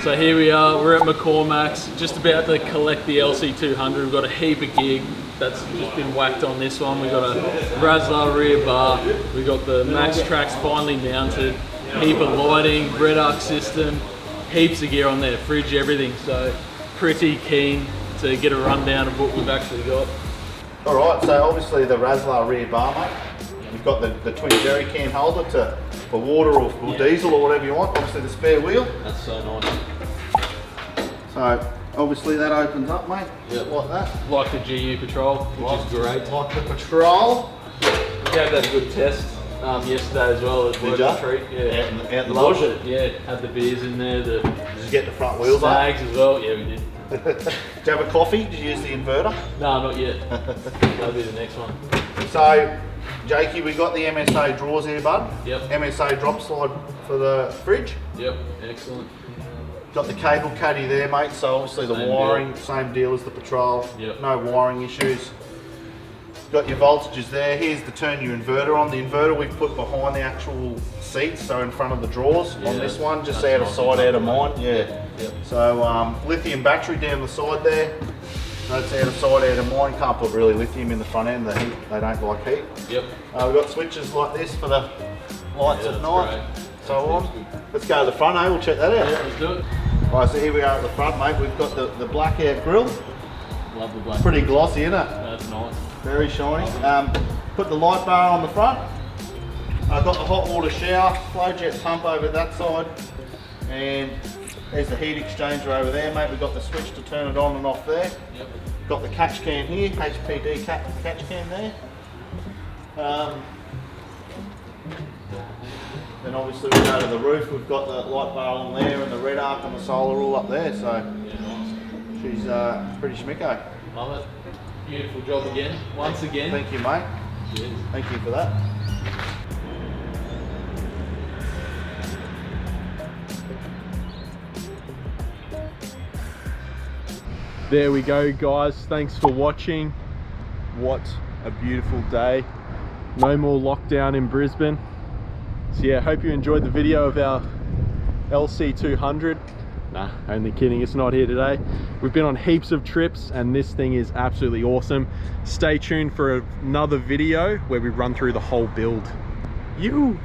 So here we are, we're at McCormacks, just about to collect the LC200. We've got a heap of gig that's just been whacked on this one. We've got a Razzler rear bar, we've got the Max Tracks finally mounted, heap of lighting, red arc system, heaps of gear on there, fridge, everything. So pretty keen to get a rundown of what we've actually got. All right, so obviously the Razzler rear bar, mate. You've got the twin jerry can holder for water or diesel or whatever you want. Obviously the spare wheel. That's so nice. So obviously that opens up, mate. Yep. Like that. Like the GU Patrol, which is great. Like the Patrol. We gave that a good test yesterday as well. Did ya? Treat. Yeah. Out in the Loved bush. it. Yeah, had the beers in there, the Did you get the front wheels up? snags as well. Yeah, we did. Did you have a coffee? Did you use the inverter? No, not yet. That'll be the next one. So, Jakey, we got the MSA drawers here, bud. Yep. MSA drop slide for the fridge. Yep, excellent. Got the cable caddy there, mate. So obviously the Same wiring, deal. same deal as the Patrol. Yep. No wiring issues. Got your voltages there. Here's to turn your inverter on. The inverter we've put behind the actual seats, so in front of the drawers on this one, just out of sight, out of mind. Yeah. Yep. So lithium battery down the side there. That's out of sight, out of mind. Can't put really lithium in the front end. They don't like heat. Yep. We've got switches like this for the lights at night. Great. So on. Let's go to the front, We'll check that out. Yeah, let's do it. Alright, so here we are at the front, mate. We've got the blackout grille. Love the black. Pretty glossy, isn't it? That's nice. Very shiny. Put the light bar on the front. I've got the hot water shower, flow jet pump over that side. And there's the heat exchanger over there, mate. We've got the switch to turn it on and off there. Yep. Got the catch can here, HPD catch can there. Then obviously we go to the roof, we've got the light bar on there and the red arc and the solar all up there, so Yeah, nice. she's pretty schmicko. Love it. Beautiful job again. Once again. Thank you, mate. Cheers. Thank you for that. There we go, guys. Thanks for watching. What a beautiful day. No more lockdown in Brisbane. So yeah, hope you enjoyed the video of our LC200. Nah, only kidding, it's not here today. We've been on heaps of trips and this thing is absolutely awesome. Stay tuned for another video where we run through the whole build. You.